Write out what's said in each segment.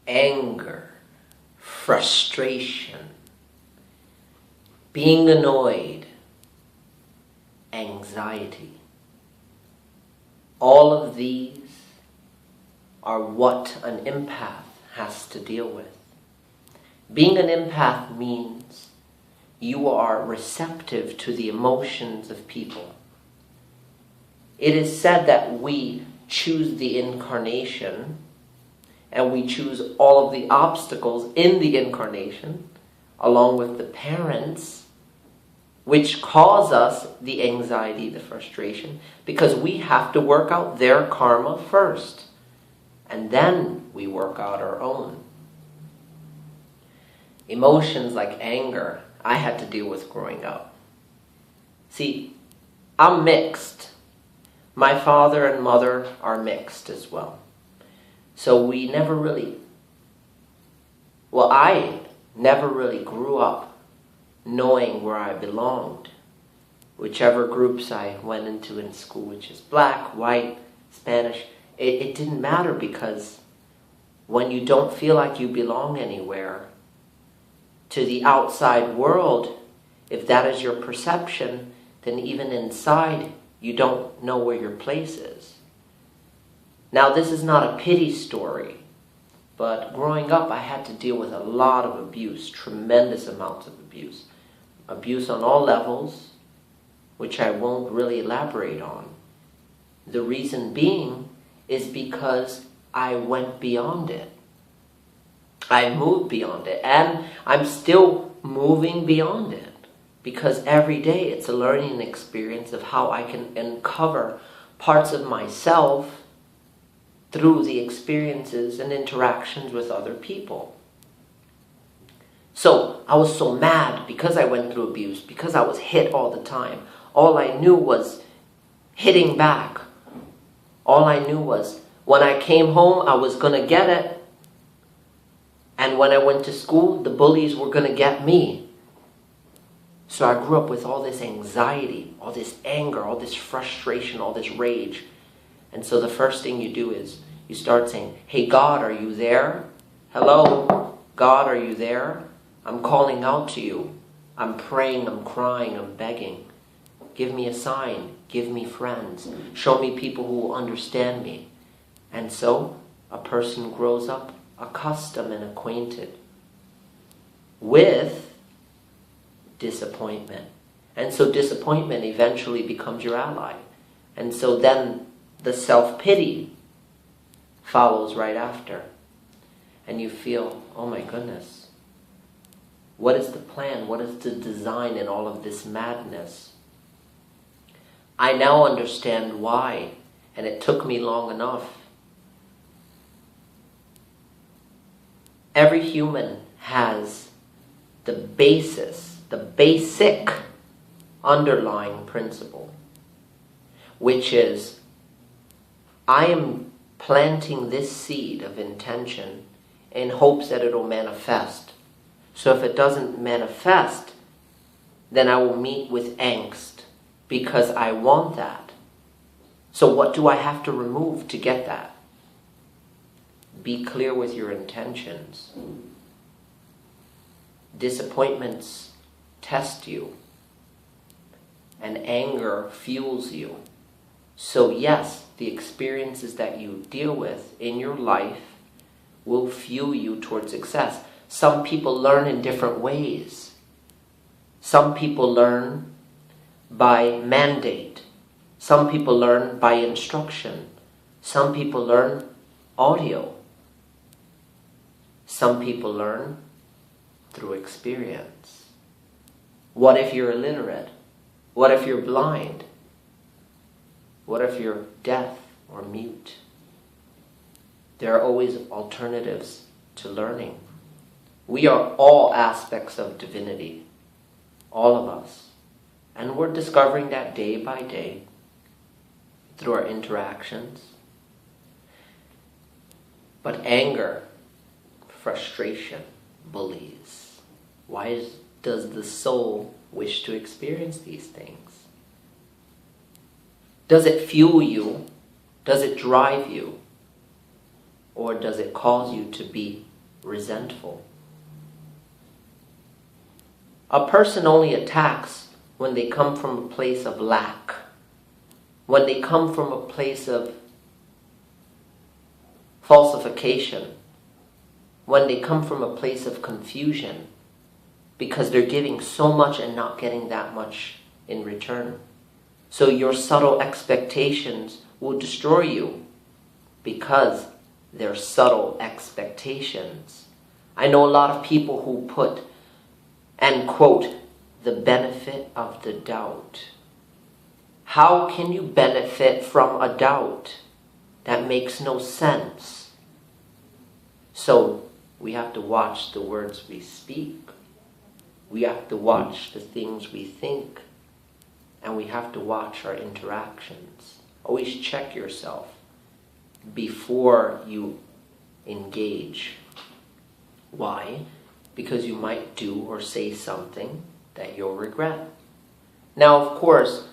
anger, frustration, being annoyed, anxiety. All of these are what an empath has to deal with. Being an empath means you are receptive to the emotions of people. It is said that we choose the incarnation and we choose all of the obstacles in the incarnation along with the parents which cause us the anxiety, the frustration, because we have to work out their karma first and then we work out our own. Emotions like anger, I had to deal with growing up. See, I'm mixed. My father and mother are mixed as well. So we never really, I never really grew up knowing where I belonged. Whichever groups I went into in school, which is black, white, Spanish, it didn't matter, because when you don't feel like you belong anywhere, to the outside world, if that is your perception, then even inside you don't know where your place is. Now, this is not a pity story, but growing up I had to deal with a lot of abuse, tremendous amounts of abuse. Abuse on all levels, which I won't really elaborate on. The reason being is because I went beyond it. I moved beyond it, and I'm still moving beyond it, because every day it's a learning experience of how I can uncover parts of myself through the experiences and interactions with other people. So I was so mad because I went through abuse, because I was hit all the time. All I knew was hitting back. All I knew was when I came home I was going to get it. And when I went to school, the bullies were going to get me. So I grew up with all this anxiety, all this anger, all this frustration, all this rage. And so the first thing you do is you start saying, "Hey God, are you there? Hello? God, are you there? I'm calling out to you. I'm praying, I'm crying, I'm begging. Give me a sign. Give me friends. Show me people who will understand me." And so a person grows up accustomed and acquainted with disappointment. And so disappointment eventually becomes your ally. And so then the self-pity follows right after. And you feel, oh my goodness, what is the plan? What is the design in all of this madness? I now understand why, and it took me long enough. Every human has the basis, the basic underlying principle, which is, I am planting this seed of intention in hopes that it'll manifest. So if it doesn't manifest, then I will meet with angst because I want that. So what do I have to remove to get that? Be clear with your intentions. Disappointments test you, and anger fuels you. So yes, the experiences that you deal with in your life will fuel you towards success. Some people learn in different ways. Some people learn by mandate. Some people learn by instruction. Some people learn audio. Some people learn through experience. What if you're illiterate? What if you're blind? What if you're deaf or mute? There are always alternatives to learning. We are all aspects of divinity, all of us. And we're discovering that day by day through our interactions. But anger, frustration, bullies. Why does the soul wish to experience these things? Does it fuel you? Does it drive you? Or does it cause you to be resentful. A person only attacks when they come from a place of lack, when they come from a place of falsification, when they come from a place of confusion, because they're giving so much and not getting that much in return. So your subtle expectations will destroy you because they're subtle expectations. I know a lot of people who put and quote the benefit of the doubt. How can you benefit from a doubt? That makes no sense. So we have to watch the words we speak. We have to watch the things we think. And we have to watch our interactions. Always check yourself before you engage. Why? Because you might do or say something that you'll regret. Now, of course,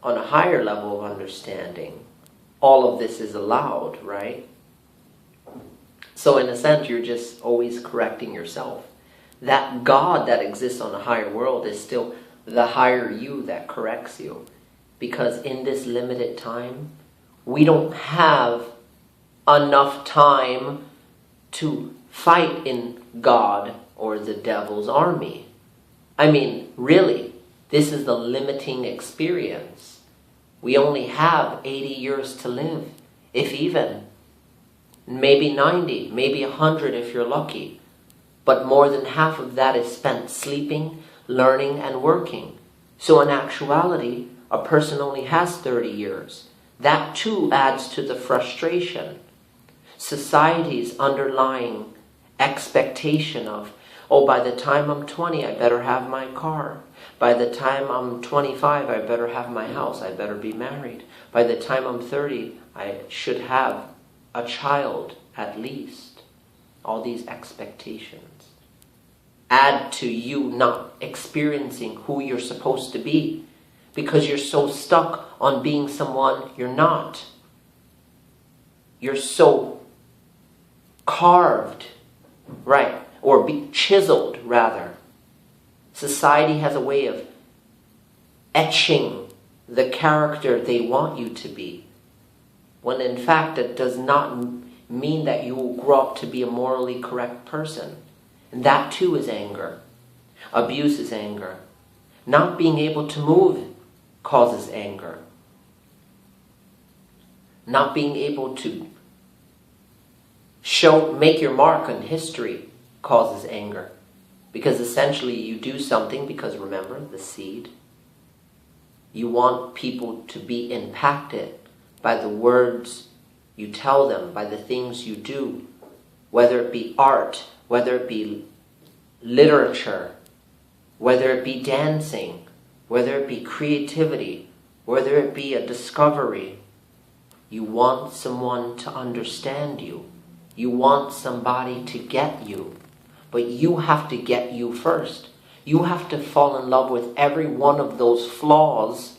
on a higher level of understanding, all of this is allowed, right? So in a sense, you're just always correcting yourself. That God that exists on a higher world is still the higher you that corrects you. Because in this limited time, we don't have enough time to fight in God or the devil's army. I mean, really, this is the limiting experience. We only have 80 years to live, if even. Maybe 90, maybe 100 if you're lucky. But more than half of that is spent sleeping, learning, and working. So in actuality, a person only has 30 years. That too adds to the frustration. Society's underlying expectation of, oh, by the time I'm 20, I better have my car. By the time I'm 25, I better have my house. I better be married. By the time I'm 30, I should have a child at least. All these expectations add to you not experiencing who you're supposed to be because you're so stuck on being someone you're not. You're so carved, right? Or be chiseled, rather. Society has a way of etching the character they want you to be, when in fact it does not mean that you will grow up to be a morally correct person. And that too is anger. Abuse is anger. Not being able to move causes anger. Not being able to make your mark on history causes anger. Because essentially you do something because, remember, the seed. You want people to be impacted by the words you tell them, by the things you do, whether it be art, whether it be literature, whether it be dancing, whether it be creativity, whether it be a discovery. You want someone to understand you. You want somebody to get you. But you have to get you first. You have to fall in love with every one of those flaws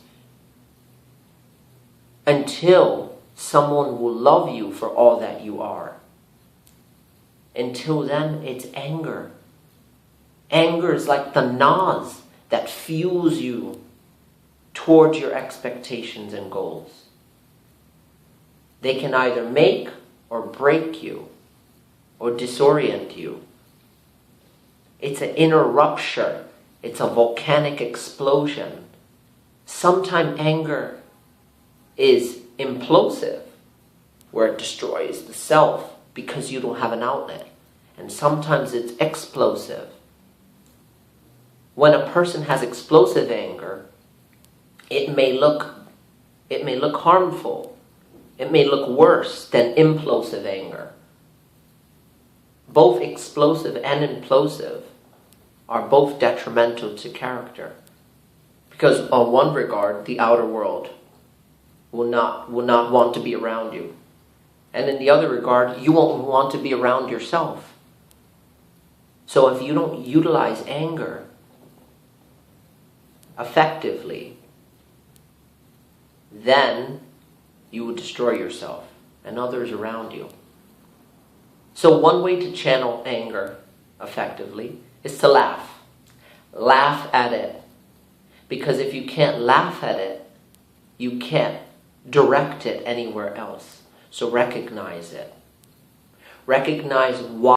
until someone will love you for all that you are. Until then, it's anger. Anger is like the nos that fuels you towards your expectations and goals. They can either make or break you or disorient you. It's an inner rupture. It's a volcanic explosion. Sometimes anger is implosive, where it destroys the self because you don't have an outlet. And sometimes it's explosive. When a person has explosive anger, it may look harmful. It may look worse than implosive anger. Both explosive and implosive are both detrimental to character. Because on one regard, the outer world will not want to be around you. And in the other regard, you won't want to be around yourself. So if you don't utilize anger effectively, then you will destroy yourself and others around you. So one way to channel anger effectively is to laugh. Laugh at it. Because if you can't laugh at it, you can't direct it anywhere else. So recognize it. Recognize why